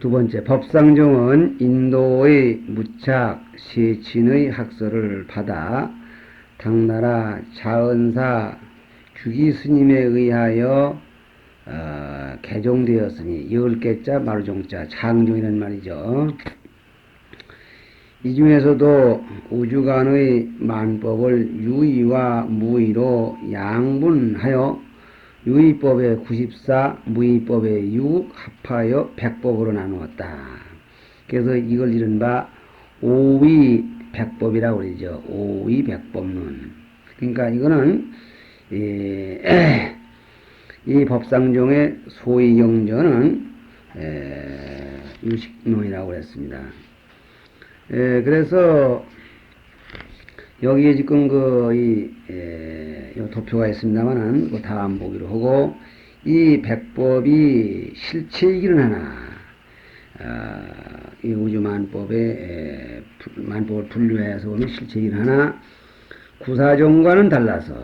두 번째, 법상종은 인도의 무착 세친의 학설을 받아 당나라 자은사 규기 스님에 의하여 개종되었으니 10개자 마루종자 장종이라는 말이죠. 이 중에서도 우주간의 만법을 유의와 무의로 양분하여 유의법에 94, 무의법에 6 합하여 100법으로 나누었다. 그래서 이걸 이른바 오의백법이라고 그러죠. 오의백법론. 그러니까 이거는 이 법상종의 소위경전은 유식론이라고 그랬습니다. 그래서 여기에 지금 요 도표가 있습니다만은 그 다음 보기로 하고, 이 백법이 실체이기는 하나 이 우주만법의 만법을 분류해서 보면 실체이기는 하나 구사종과는 달라서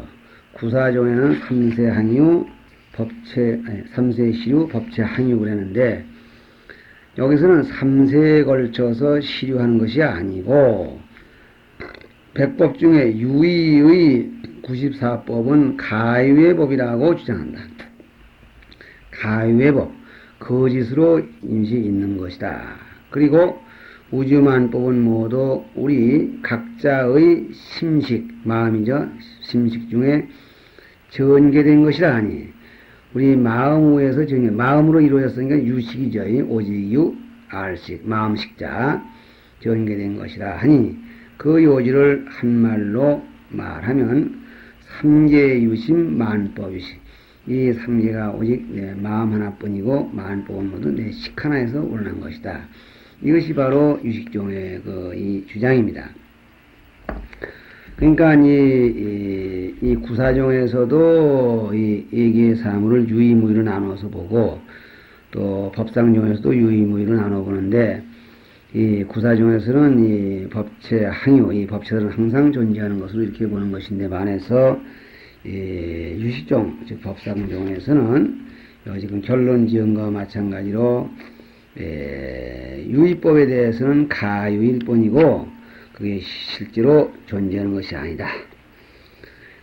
구사종에는 삼세항유 삼세시류 법체항유를 했는데, 여기서는 3세에 걸쳐서 시류하는 것이 아니고 백법 중에 유의의 94법은 가유의 법이라고 주장한다. 가유의 법, 거짓으로 임시 있는 것이다. 그리고 우주만법은 모두 우리 각자의 심식, 마음이죠. 심식 중에 전개된 것이라 하니, 우리 마음에서 마음으로 이루어졌으니까 유식이죠. 오직유, 알식, 마음식자 전개된 것이라 하니, 그 요지를 한말로 말하면 삼계유심 만법이시. 이 삼계가 오직 내 마음 하나뿐이고 만법은 모두 내 식 하나에서 우러난 것이다. 이것이 바로 유식종의 이 주장입니다. 그러니까 이 구사종에서도 이 예기의 사물을 유의무의로 나눠서 보고, 또 법상종에서도 유의무의로 나눠 보는데, 이 구사종에서는 이 법체 항유, 이 법체들은 항상 존재하는 것으로 이렇게 보는 것인데, 반해서 유식종, 즉 법상종에서는 지금 결론 지은 것과 마찬가지로 유의법에 대해서는 가유일 뿐이고 그게 실제로 존재하는 것이 아니다.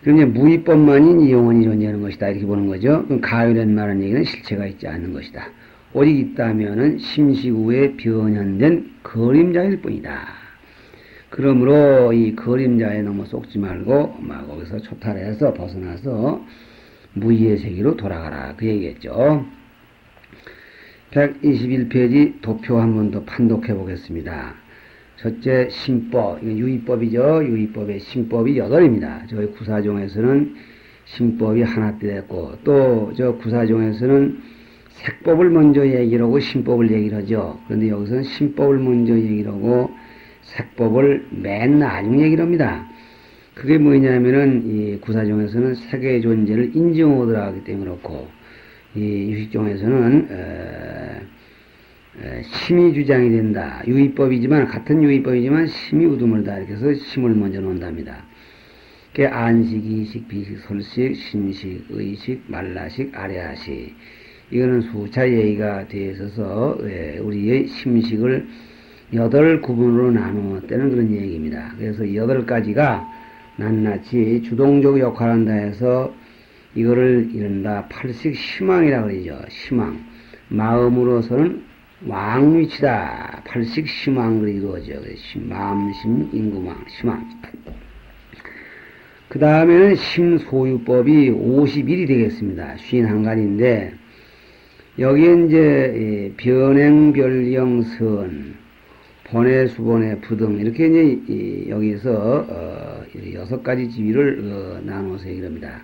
그런데 무의법만이 영원히 존재하는 것이다, 이렇게 보는 거죠. 그럼 가유라는 말은 얘기는 실체가 있지 않는 것이다. 오직 있다면은 심식 후에 변현된 그림자일 뿐이다. 그러므로 이 그림자에 너무 쏙지 말고 막 거기서 초탈해서 벗어나서 무의의 세계로 돌아가라, 그 얘기겠죠. 121페이지 도표 한 번 더 판독해 보겠습니다. 첫째, 심법, 이건 유의법이죠. 유의법의 심법이 8입니다. 저희 구사종에서는 심법이 하나 떼었고, 또 저 구사종에서는 색법을 먼저 얘기를 하고 심법을 얘기를 하죠. 그런데 여기서는 심법을 먼저 얘기를 하고 색법을 맨 나중에 얘기를 합니다. 그게 뭐냐면은 이 구사종에서는 색의 존재를 인정하도록 하기 때문에 그렇고, 이 유식종에서는 심이 주장이 된다. 유의법이지만, 같은 유의법이지만 심이 우두물다, 이렇게 해서 심을 먼저 놓는답니다. 그게 안식, 이식, 비식, 설식, 신식, 의식, 말라식, 아래아식. 이거는 수차 얘기가 되어 있어서 우리의 심식을 8구분으로 나누었다는 그런 얘기입니다. 그래서 8가지가 낱낱이 주동적 역할을 한다 해서 이거를 이른바 팔식 심왕이라고 그러죠. 심왕. 마음으로서는 왕위치다. 팔식 심왕으로 이루어져. 마음심, 인구망, 심왕. 그 다음에는 심소유법이 51이 되겠습니다. 51가지인데, 여기에 이제 변행별령선, 번외, 수번외, 부등, 이렇게 이제 여기서 6가지 지위를 나눠서 얘기를 합니다.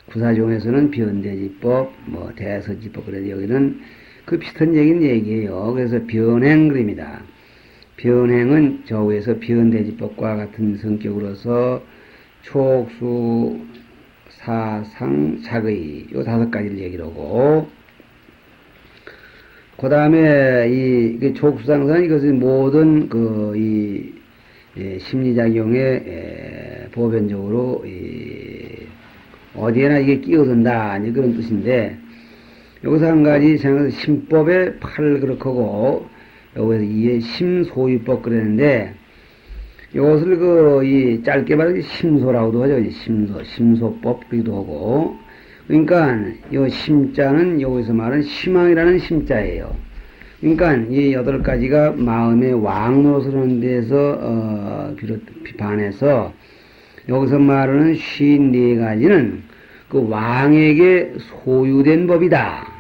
구사종에서는 변대지법, 대서지법, 그래도 여기는 그 비슷한 얘기예요. 그래서 변행 그립니다. 변행은 저 위에서 변대지법과 같은 성격으로서 촉수, 사상, 작의, 요 5가지를 얘기를 하고, 그 다음에 이 촉수상사는 이것은 모든 심리작용에 보편적으로 어디에나 이게 끼어든다, 그런 뜻인데, 여기서 한 가지 생각해서 심법의 팔 그렇고 여기서 이에 심소유법 그랬는데 이것을 이 짧게 말해서 심소라고도 하죠. 심소법 그기도 하고. 그러니까 이 심자는 여기서 말하는 희망이라는 심자예요. 그러니까 이 8가지가 마음의 왕노릇을 하는 데서 비판해서 여기서 말하는 54가지는 그 왕에게 소유된 법이다.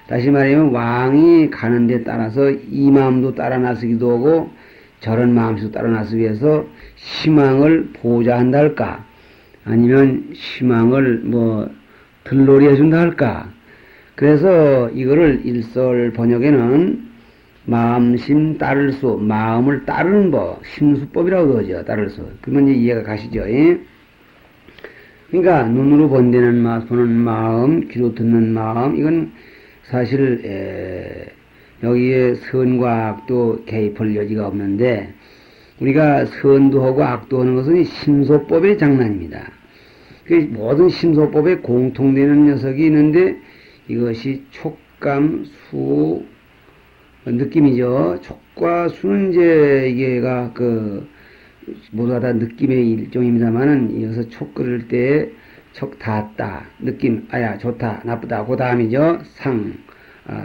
다시 말하면 왕이 가는 데 따라서 이 마음도 따라 나서기도 하고 저런 마음도 따라 나서기 위해서 희망을 보좌한다 할까? 아니면 희망을 들놀이 해준다 할까? 그래서 이거를 일설 번역에는 마음심 따를 수, 마음을 따르는 법, 심수법이라고 하죠. 따를 수. 그러면 이제 이해가 가시죠. 그러니까 눈으로 본다는 마음, 보는 마음, 귀로 듣는 마음, 이건 사실 여기에 선과 악도 개입할 여지가 없는데 우리가 선도 하고 악도 하는 것은 심소법의 장난입니다. 모든 심소법에 공통되는 녀석이 있는데 이것이 촉감, 수, 느낌이죠. 촉과 수는 이제 이게가 모두가 다 느낌의 일종입니다만은 이어서 촉 끓을 때 촉 닿았다, 느낌, 아야, 좋다, 나쁘다, 그 다음이죠. 상,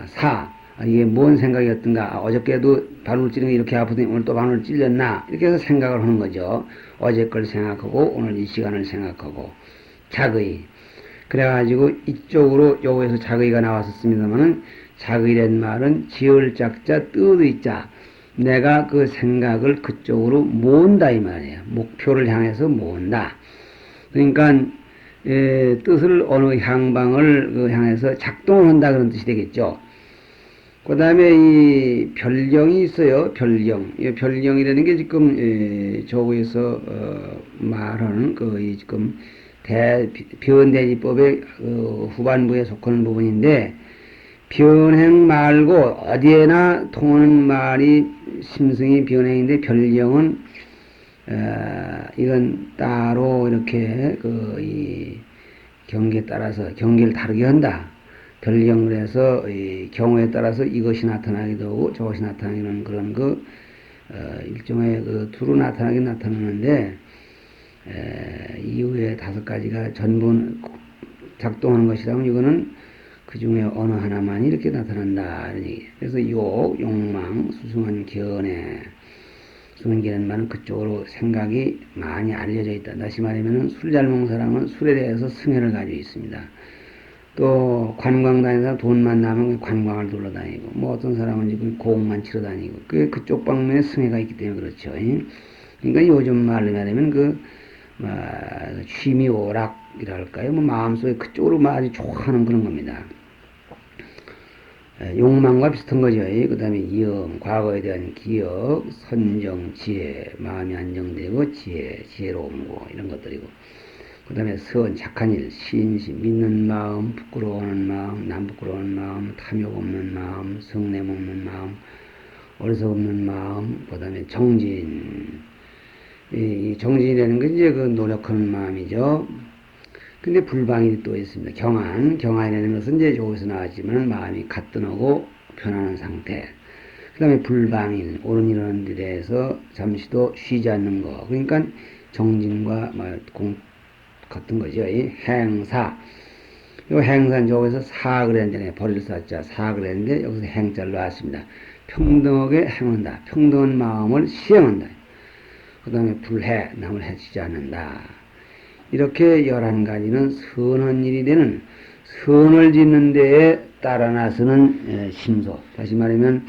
사, 이게 뭔 생각이었던가, 어저께도 바늘 찌르는 게 이렇게 아프더니 오늘 또 바늘 찔렸나, 이렇게 해서 생각을 하는 거죠. 어제 걸 생각하고 오늘 이 시간을 생각하고 자의. 그래가지고 이쪽으로 여기에서 자의가 나왔었습니다만은 자의란 말은 지을 짝자 뜻의 자, 내가 그 생각을 그쪽으로 모은다 이 말이에요. 목표를 향해서 모은다. 그러니까 뜻을 어느 향방을 향해서 작동을 한다 그런 뜻이 되겠죠. 그 다음에 이 별경이 있어요. 별경. 이 별경이라는 게 지금 저기에서 말하는 지금 변대지법의 후반부에 속하는 부분인데 변행 말고 어디에나 통하는 말이 심승이 변행인데 별경은 이건 따로 이렇게 이 경계에 따라서 경계를 다르게 한다. 별경을 해서 이 경우에 따라서 이것이 나타나기도 하고 저것이 나타나기는 그런 일종의 두루 나타나긴 나타나는데 이후에 5가지가 전부 작동하는 것이라면 이거는 그 중에 어느 하나만 이렇게 나타난다. 그래서 욕망, 수승한 견해. 수승한 견해는 말은 그쪽으로 생각이 많이 알려져 있다. 다시 말하면 술 잘 먹는 사람은 술에 대해서 승회를 가지고 있습니다. 또 관광 다니는 사람 돈만 나면 관광을 둘러다니고 어떤 사람은 지금 공만 치러 다니고 그쪽 방면에 승회가 있기 때문에 그렇죠. 그러니까 요즘 말로 말하면 취미 오락이랄까요? 마음속에 그쪽으로 아주 좋아하는 그런 겁니다. 욕망과 비슷한 거죠. 그 다음에 이음, 과거에 대한 기억, 선정, 지혜, 마음이 안정되고 지혜로움고 이런 것들이고 그 다음에 선, 착한 일, 신심, 믿는 마음, 부끄러워하는 마음, 남 부끄러워하는 마음, 탐욕 없는 마음, 성냄 없는 마음, 어리석 없는 마음, 그 다음에 정진. 이 정진이라는 건 이제 노력하는 마음이죠. 근데 불방이 또 있습니다. 경안이라는 것은 이제 여기서 나왔지만 마음이 가뿐하고 편안한 상태. 그 다음에 불방인, 옳은 일하는 데 대해서 잠시도 쉬지 않는 거. 그러니까 정진과 같은 거죠. 이 행사. 이 행사는 저기서 사 그랬는데, 버릴 사자 사 그랬는데, 여기서 행자를 놨습니다. 평등하게 행한다. 평등한 마음을 시행한다. 그 다음에 불해, 남을 해치지 않는다. 이렇게 11가지는 선한 일이 되는 선을 짓는 데에 따라 나서는 심소. 다시 말하면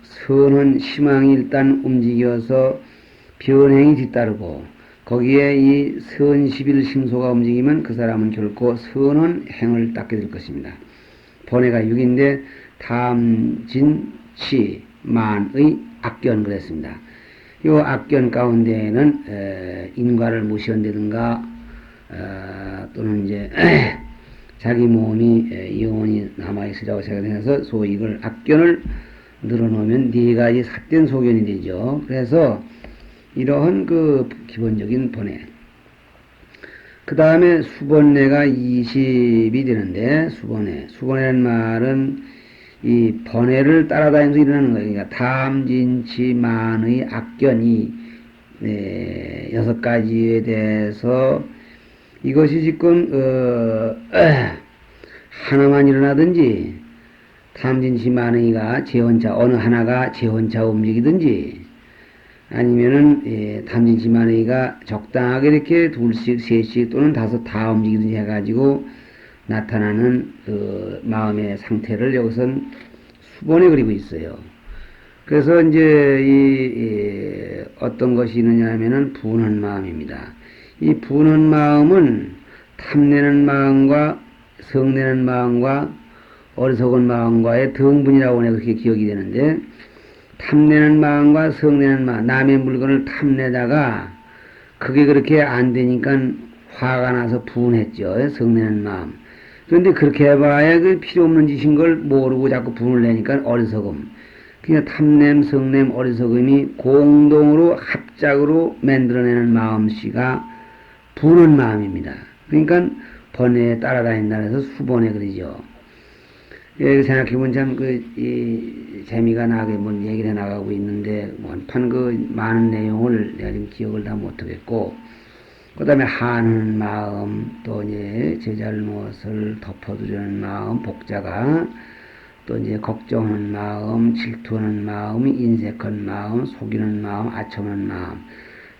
선한 희망이 일단 움직여서 변행이 뒤따르고 거기에 이 선십일 심소가 움직이면 그 사람은 결코 선한 행을 닦게 될 것입니다. 번외가 6인데 탐, 진, 치, 만의 악견 그랬습니다. 이 악견 가운데에는 인과를 무시한다든가 또는 이제 자기 몸이 영원히 남아있으라고 생각해서 소위 이걸 악견을 늘어놓으면 4가지 삿된 소견이 되죠. 그래서 이러한 기본적인 번외. 그 다음에 수번내가 20이 되는데, 수번내라는 말은 이 번뇌를 따라다니면서 일어나는 거예요. 그러니까 탐진치만의 악견이 여섯 가지에 대해서 이것이 지금 하나만 일어나든지 탐진치만의가 재혼차 어느 하나가 재혼차 움직이든지 아니면은 탐진치만의가 적당하게 이렇게 둘씩 셋씩 또는 다섯 다 움직이든지 해가지고 나타나는 그 마음의 상태를 여기선 수번에 그리고 있어요. 그래서 이제 어떤 것이 있느냐 하면은 분한 마음입니다. 이 분한 마음은 탐내는 마음과 성내는 마음과 어리석은 마음과의 등분이라고 내가 그렇게 기억이 되는데, 탐내는 마음과 성내는 마음, 남의 물건을 탐내다가 그게 그렇게 안 되니까 화가 나서 분했죠. 성내는 마음. 그런데 그렇게 해봐야 그 필요 없는 짓인 걸 모르고 자꾸 분을 내니까 어리석음. 그냥 탐냄, 성냄, 어리석음이 공동으로 합작으로 만들어내는 마음씨가 부는 마음입니다. 그러니까 번뇌에 따라다닌다 해서 수번에 그러죠. 생각해보면 참 재미가 나게 얘기를 해나가고 있는데 원판 많은 내용을 내가 지금 기억을 다 못하겠고, 그 다음에 한하는 마음, 또 이제 제 잘못을 덮어두려는 마음, 복자가, 또 이제 걱정하는 마음, 질투하는 마음, 인색한 마음, 속이는 마음, 아첨하는 마음,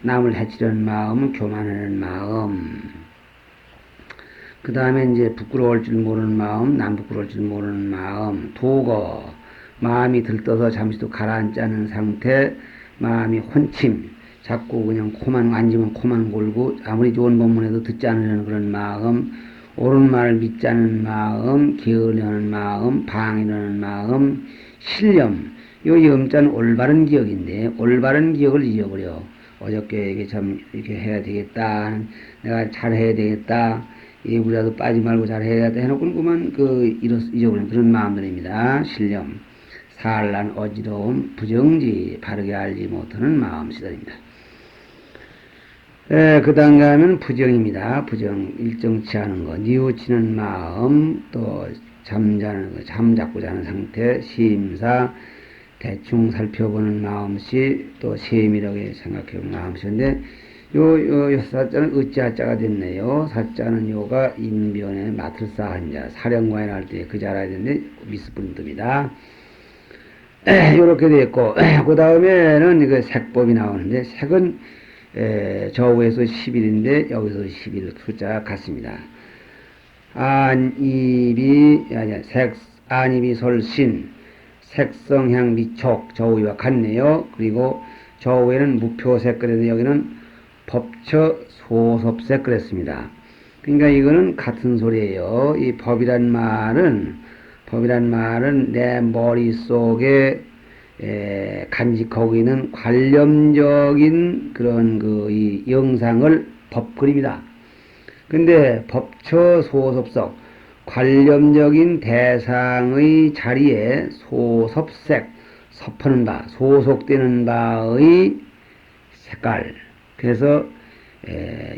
남을 해치려는 마음, 교만하는 마음, 그 다음에 이제 부끄러울 줄 모르는 마음, 남 부끄러울 줄 모르는 마음, 도거, 마음이 들떠서 잠시도 가라앉자는 상태, 마음이 혼침, 자꾸 그냥 코만 앉으면 코만 골고 아무리 좋은 법문에도 듣지 않으려는 그런 마음, 옳은 말을 믿지 않는 마음, 게으르려는 마음, 방해하는 마음, 신념. 요 염자는 올바른 기억인데 올바른 기억을 잊어버려. 어저께 이게 참 이렇게 해야 되겠다, 내가 잘해야 되겠다, 우리라도 빠지 말고 잘해야 돼 해놓고는 그만 잊어버리는 그런 마음들입니다. 신념, 산란, 어지러움, 부정지, 바르게 알지 못하는 마음씨들입니다. 그 다음 가면 부정입니다. 부정, 일정치 않은 거, 뉘우치는 마음, 또 잠자는 거, 잠자고 자는 상태, 심사, 대충 살펴보는 마음씨, 또 세밀하게 생각해보는 마음씨인데, 요 사자는 어찌하자가 됐네요. 사자는 요가 인변에 맡을 쌓은 자, 사령관이 할 때 그 자라야 되는데, 미스분듭니다. 요렇게 됐고, 그 다음에는 이거 색법이 나오는데, 색은 저우에서 10일인데 여기서 11 숫자가 같습니다. 안입이 설신, 색성향 미촉, 저우와 같네요. 그리고 저우에는 무표색 그랬는데 여기는 법처 소섭색 그랬습니다. 그러니까 이거는 같은 소리예요. 이 법이란 말은 내 머릿속에 간직하고 있는 관념적인 그런 이 영상을 법그립니다. 근데 법처 소섭석, 관념적인 대상의 자리에 소섭색, 섭하는 바, 소속되는 바의 색깔. 그래서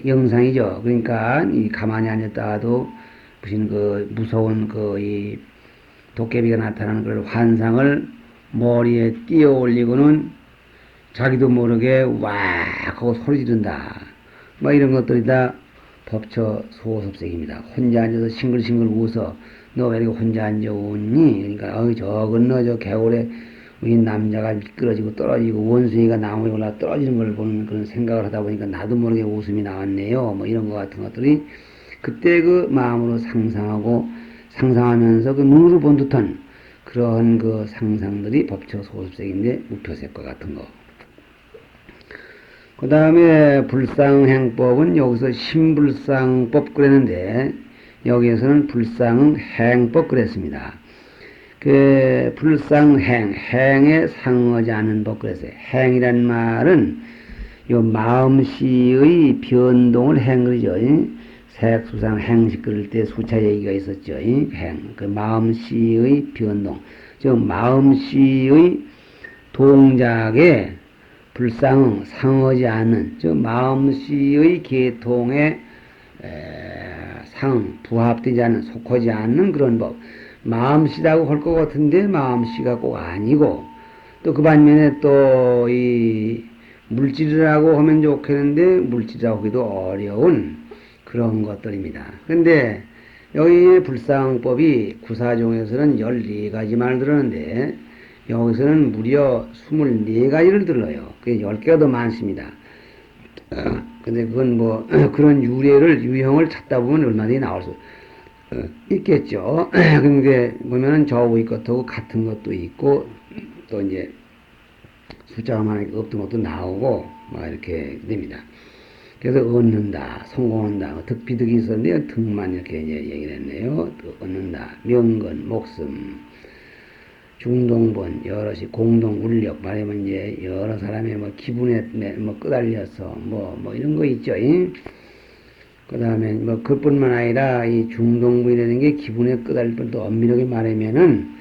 영상이죠. 그러니까 이 가만히 앉았다가도 무슨 무서운 이 도깨비가 나타나는 그런 환상을 머리에 띄어 올리고는 자기도 모르게 와 하고 소리 지른다. 이런 것들이 다 법처 소섭색입니다. 혼자 앉아서 싱글싱글 웃어. 너 왜 이렇게 혼자 앉아 웃니? 그러니까 저건 저 개울에 우리 남자가 미끄러지고 떨어지고 원숭이가 나무에 올라 떨어지는 걸 보는 그런 생각을 하다 보니까 나도 모르게 웃음이 나왔네요. 이런 것 같은 것들이 그때 그 마음으로 상상하면서 눈으로 본 듯한 그런 상상들이 법처 소습색인데 무표색과 같은 거. 그 다음에 불상행법은 여기서 신불상법 그랬는데 여기에서는 불상행법 그랬습니다. 불상행, 행에 상하지 않은 법 그랬어요. 행이란 말은 요 마음씨의 변동을 행 그러죠. 색수상 행식 그럴 때 수차 얘기가 있었죠. 행, 마음씨의 변동, 즉 마음씨의 동작에 불상 상하지 않은, 즉 마음씨의 계통에 부합되지 않는, 속하지 않는 그런 법. 마음씨라고 할 것 같은데 마음씨가 꼭 아니고, 또 그 반면에 또 이 물질이라고 하면 좋겠는데 물질이라고 하기도 어려운 그런 것들입니다. 근데 여기 불상법이 구사종에서는 14가지만을 들었는데 여기서는 무려 24가지를 들어요. 그게 10개가 더 많습니다. 근데 그건 뭐 그런 유형을 찾다 보면 얼마든지 나올 수 있겠죠. 근데 보면은 저 위에 것하고 같은 것도 있고 또 이제 숫자가 많이 없던 것도 나오고 뭐 이렇게 됩니다. 그래서 얻는다, 성공한다, 득비득이 있었는데 득만 이렇게 이제 얘기를 했네요. 또 얻는다, 명건, 목숨, 중동본, 여럿이 공동 울력, 말하면 이제 여러 사람의 뭐 기분에 뭐 끄달려서 뭐 이런 거 있죠. 그 다음에 뭐 그뿐만 아니라 이 중동본이라는 게 기분에 끄달릴 뿐도 엄밀하게 말하면은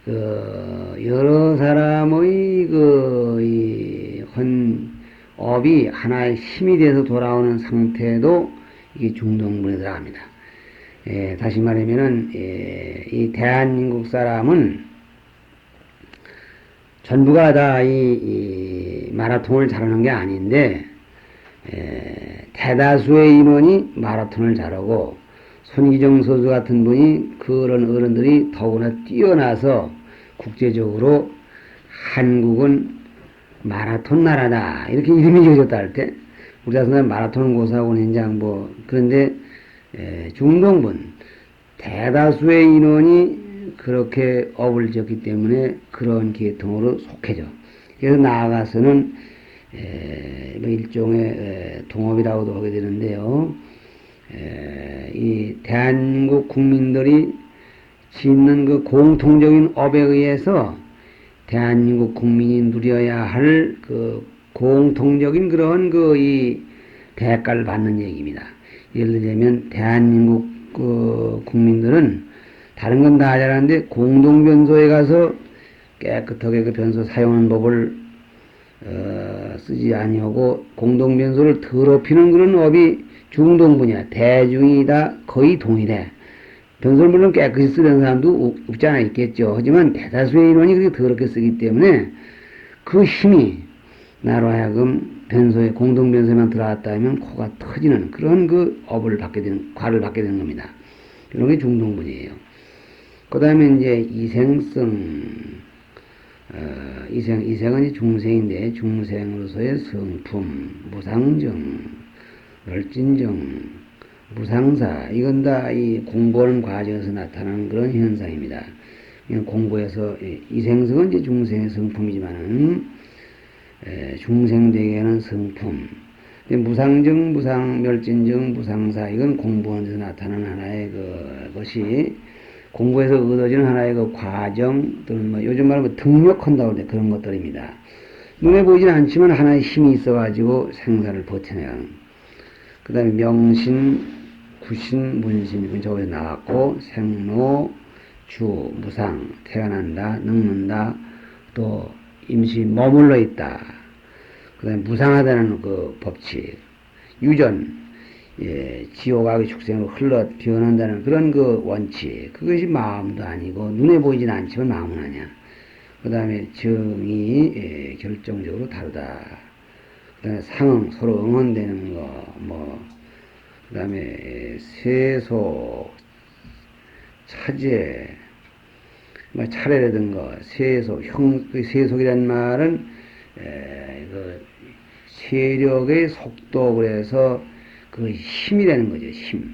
여러 사람의 업이 하나의 힘이 돼서 돌아오는 상태도 이게 중동본에 들어갑니다. 다시 말하면은, 이 대한민국 사람은 전부가 다 이 마라톤을 잘하는 게 아닌데, 대다수의 인원이 마라톤을 잘하고, 손기정 선수 같은 분이 그런 어른들이 더구나 뛰어나서 국제적으로 한국은 마라톤 나라다 이렇게 이름이 지어졌다 할 때 우리 자손은 마라톤 고사원 현장 그런데 중동분 대다수의 인원이 그렇게 업을 지었기 때문에 그런 계통으로 속해져. 그래서 나아가서는 뭐 일종의 동업이라고도 하게 되는데요. 이 대한민국 국민들이 짓는 그 공통적인 업에 의해서 대한민국 국민이 누려야 할 그 공통적인 그런 이 대가를 받는 얘기입니다. 예를 들자면 대한민국 국민들은 다른 건 다 잘하는데 공동변소에 가서 깨끗하게 그 변소 사용하는 법을 쓰지 아니하고 공동변소를 더럽히는 그런 업이 중동분이야. 대중이 다 거의 동일해. 변소를 물론 깨끗이 쓰는 사람도 없지 않아 있겠죠. 하지만 대다수의 인원이 그렇게 더럽게 쓰기 때문에 그 힘이 나로 하여금 공동변소에만 들어왔다 하면 코가 터지는 그런 과를 받게 되는 겁니다. 이런 게 중동분이에요. 그 다음에 이제 이생성, 이생은 중생인데 중생으로서의 성품, 무상정, 멸진정, 무상사, 이건 다 이 공부하는 과정에서 나타나는 그런 현상입니다. 공부에서 이생성은 이제 중생의 성품이지만은 중생되게는 성품, 무상정, 무상멸진정, 무상사, 이건 공부하는 데서 나타나는 하나의 것이 공부에서 얻어지는 하나의 과정, 또는 뭐 요즘 말하면 등력한다고 하는데 그런 것들입니다. 눈에 보이진 않지만 하나의 힘이 있어가지고 생사를 버텨내는. 그 다음에 명신, 구신, 문신, 이건 저거에 나왔고, 생로, 주, 무상, 태어난다, 늙는다, 또 임시 머물러 있다. 그 다음에 무상하다는 그 법칙, 유전, 지옥악의 축생으로 흘러 변한다는 그런 원칙, 그것이 마음도 아니고, 눈에 보이진 않지만 마음은 아니야. 그 다음에 정이 결정적으로 다르다. 그 다음에 상응, 서로 응원되는 거, 그 다음에 세속, 차제, 차례라든가, 세속, 세속이라는 말은, 세력의 속도, 그래서 그 힘이라는 거죠, 힘.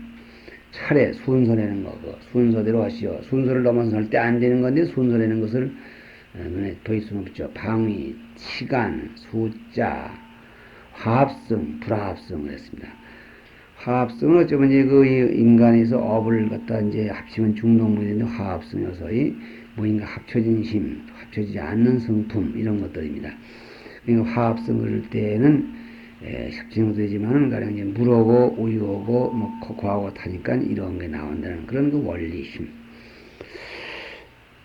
차례, 순서라는 거, 순서대로 하시오. 순서를 넘어서 할 때 안 되는 건데, 순서라는 것을 눈에 보일 수는 없죠. 방위, 시간, 숫자, 화합성, 불화합성, 그랬습니다. 화합성은 어쩌면 이제 인간에서 업을 갖다 이제 합치면 중동분인데 화합성이어서 뭐인가 합쳐진 힘, 합쳐지지 않는 성품, 이런 것들입니다. 그러니까 화합성을 할 때는 협진도 되지만은 가령 이제 물하고 우유하고 코코하고 타니까 이런 게 나온다는 그런 원리 힘.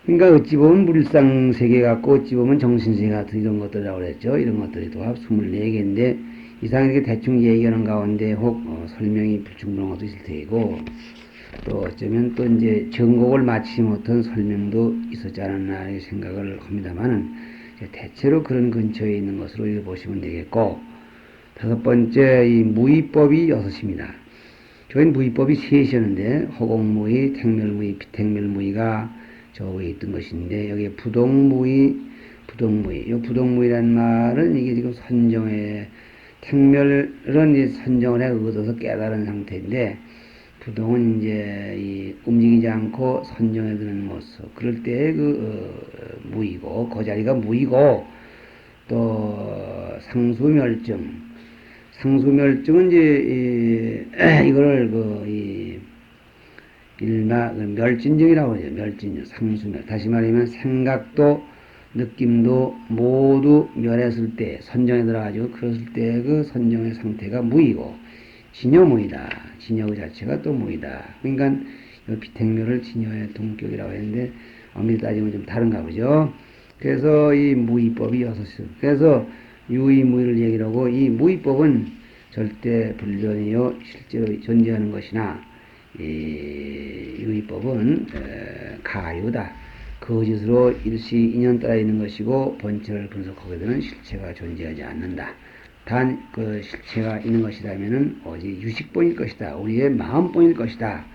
그러니까 어찌 보면 물상세계 같고 어찌 보면 정신세계 같은 이런 것들이라고 그랬죠. 이런 것들이 도합 24개인데 이상 이렇게 대충 얘기하는 가운데 혹 설명이 불충분한 것도 있을 테고 또 어쩌면 또 이제 전곡을 마치지 못한 설명도 있었지 않았나 이렇게 생각을 합니다만은 대체로 그런 근처에 있는 것으로 보시면 되겠고 다섯 번째 이 무의법이 6입니다. 저희는 무의법이 3이었는데 허공무의, 택멸무의, 비택멸무의가 저 위에 있던 것인데 여기에 부동무의, 이 부동무의란 말은 이게 지금 선정에 택멸은 이 선정을 해 얻어서 깨달은 상태인데 부동은 이제 이 움직이지 않고 선정에 드는 모습 그럴 때 무이고 그 자리가 무이고 또 상수멸증은 이제 이거를 일마 멸진증이라고 하죠. 멸진증, 상수멸. 다시 말하면 생각도 느낌도 모두 멸했을 때 선정에 들어가지고 그랬을 때 그 선정의 상태가 무이고 진여무이다. 진여 그 자체가 또 무이다. 그러니까 비택멸을 진여의 동격이라고 했는데 엄밀히 따지면 좀 다른가 보죠. 그래서 이 무의법이 6이요. 그래서 유의무의를 얘기를 하고 이 무의법은 절대 불변이요 실제로 존재하는 것이나 이 유의법은 가유다. 거짓으로 일시 인연 따라 있는 것이고 본체를 분석하게 되는 실체가 존재하지 않는다. 단 그 실체가 있는 것이라면은 오직 유식본일 것이다. 우리의 마음본일 것이다.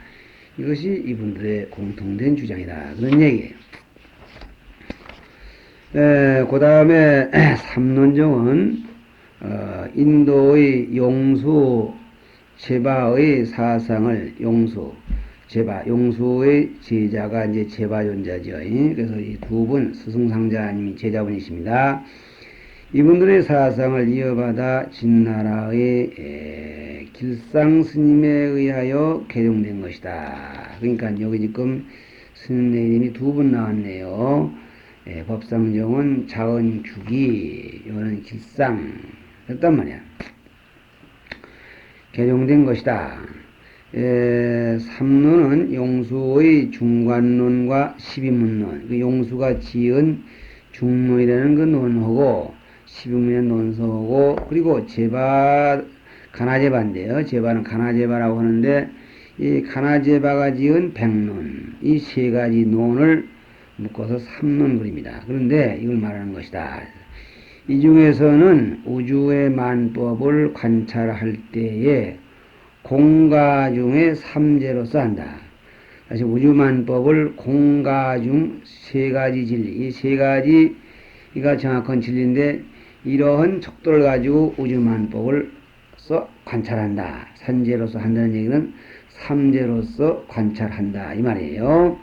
이것이 이분들의 공통된 주장이다. 그런 얘기예요. 그 다음에 삼론정은 인도의 용수 제바의 사상을 용수의 제자가 이제 제바존자죠. 그래서 이 두 분 스승상자님이 제자분이십니다. 이분들의 사상을 이어받아 진나라의 길상 스님에 의하여 개종된 것이다. 그러니까 여기 지금 스님네님이 두 분 나왔네요. 법상정은 자은주기, 이거는 길상 했단 말이야. 개종된 것이다. 삼론은 용수의 중관론과 십인문론, 그 용수가 지은 중론이라는 그 논하고 십인문의 논서하고 그리고 제바 가나제바인데요. 제바는 가나제바라고 하는데 이 가나제바가 지은 백론, 이 세 가지 논을 묶어서 삼론 그립니다. 그런데 이걸 말하는 것이다. 이 중에서는 우주의 만법을 관찰할 때에 공가 중에 삼재로서 한다. 다시 우주만법을 공가 중 세 가지 진리, 이 세 가지가 정확한 진리인데 이러한 척도를 가지고 우주만법을 관찰한다. 산재로서 한다는 얘기는 삼재로서 관찰한다 이 말이에요.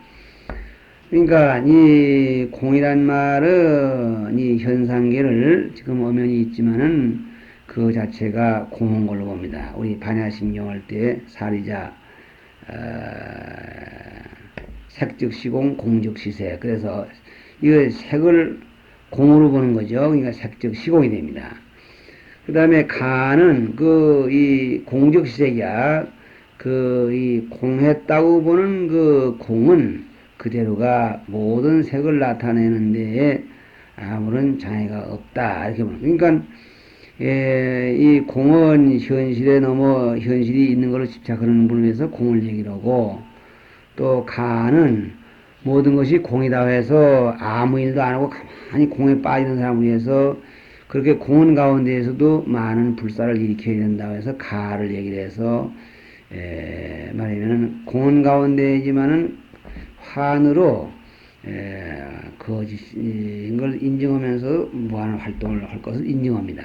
그러니까 이 공이란 말은 이 현상계를 지금 엄연히 있지만은 그 자체가 공한 걸로 봅니다. 우리 반야심경 할 때 사리자 색즉시공 공즉시색. 그래서 이 색을 공으로 보는 거죠. 그러니까 색즉시공이 됩니다. 그 다음에 가는 이 공즉시색이야. 이 공했다고 보는 그 공은 그대로가 모든 색을 나타내는 데에 아무런 장애가 없다. 이렇게 보는. 그러니까 이 공은 현실에 넘어 현실이 있는 걸로 집착하는 분을 위해서 공을 얘기를 하고 또 가는 모든 것이 공이다 해서 아무 일도 안 하고 가만히 공에 빠지는 사람을 위해서 그렇게 공은 가운데에서도 많은 불사를 일으켜야 된다고 해서 가를 얘기를 해서 말하면은 공은 가운데이지만은 환으로 거짓인 걸 인정하면서 무한한 활동을 할 것을 인정합니다.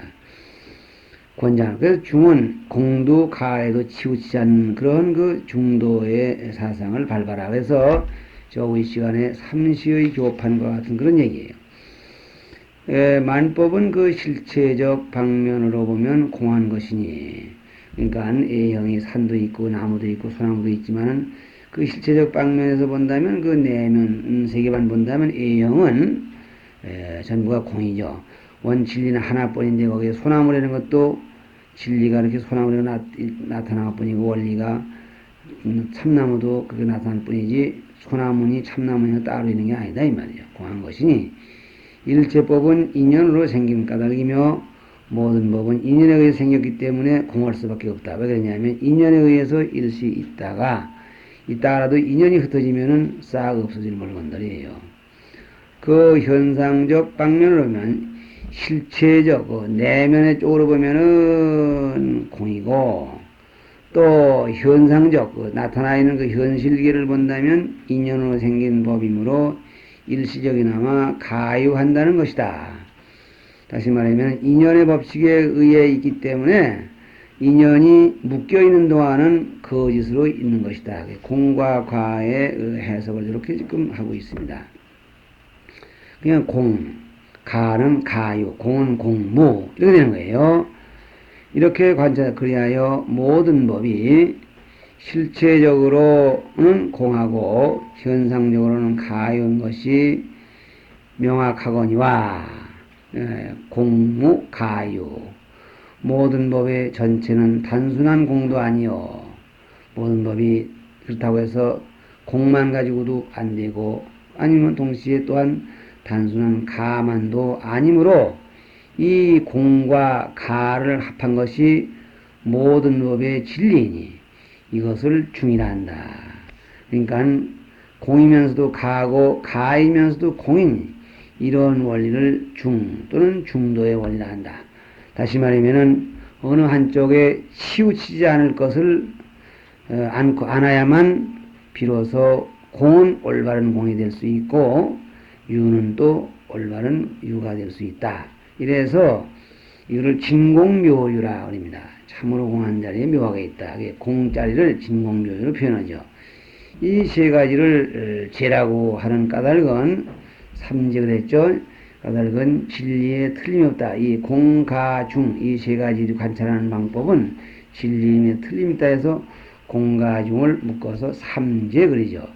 권장. 그래서 중은 공도 가에도 치우치지 않는 그런 그 중도의 사상을 발발하라. 그래서 저 우리 시간에 삼시의 교판과 같은 그런 얘기예요. 만법은 그 실체적 방면으로 보면 공한 것이니, 그러니까 A형이 산도 있고 나무도 있고 소나무도 있지만은 그 실체적 방면에서 본다면 그 내면 세계만 본다면 A형은 전부가 공이죠. 원 진리는 하나뿐인데 거기에 소나무라는 것도 진리가 이렇게 소나무로 나타날 뿐이고 원리가 참나무도 그렇게 나타날 뿐이지 소나무니 참나무니 따로 있는 게 아니다 이 말이죠. 공한 것이니 일체법은 인연으로 생긴 까닭이며 모든 법은 인연에 의해 생겼기 때문에 공할 수밖에 없다. 왜 그러냐면 인연에 의해서 일시 있다가라도 인연이 흩어지면은 싹 없어질 물건들이에요. 그 현상적 방면으로 보면 실체적 내면의 쪽으로 보면은 공이고, 또 현상적 나타나 있는 그 현실계를 본다면 인연으로 생긴 법이므로 일시적이나마 가유한다는 것이다. 다시 말하면 인연의 법칙에 의해 있기 때문에 인연이 묶여있는 동안은 거짓으로 있는 것이다. 공과 과의 해석을 이렇게 지금 하고 있습니다. 그냥 가는 가유, 공은 공무 이렇게 되는 거예요. 이렇게 그리하여 모든 법이 실체적으로는 공하고 현상적으로는 가유인 것이 명확하거니와 공무 가유, 모든 법의 전체는 단순한 공도 아니요, 모든 법이 그렇다고 해서 공만 가지고도 안 되고 아니면 동시에 또한 단순한 가만도 아니므로 이 공과 가를 합한 것이 모든 법의 진리이니 이것을 중이라 한다. 그러니까 공이면서도 가고 가이면서도 공인 이런 원리를 중 또는 중도의 원리라 한다. 다시 말하면은 어느 한쪽에 치우치지 않을 것을 안아야만 비로소 공은 올바른 공이 될 수 있고 유는 또 올바른 유가 될 수 있다. 이래서 이거를 진공묘유라 합니다. 참으로 공한 자리에 묘하게 있다. 공자리를 진공묘유로 표현하죠. 이 세 가지를 제라고 하는 까닭은 삼직을 했죠. 까닭은 진리에 틀림이 없다. 이 공가중 이 세 가지를 관찰하는 방법은 진리에 틀림이 있다 해서 공가중을 묶어서 삼재 그리죠.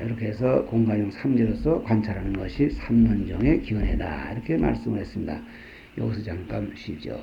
이렇게 해서 공가중 삼재로서 관찰하는 것이 삼론정의 기원이다. 이렇게 말씀을 했습니다. 여기서 잠깐 쉬죠.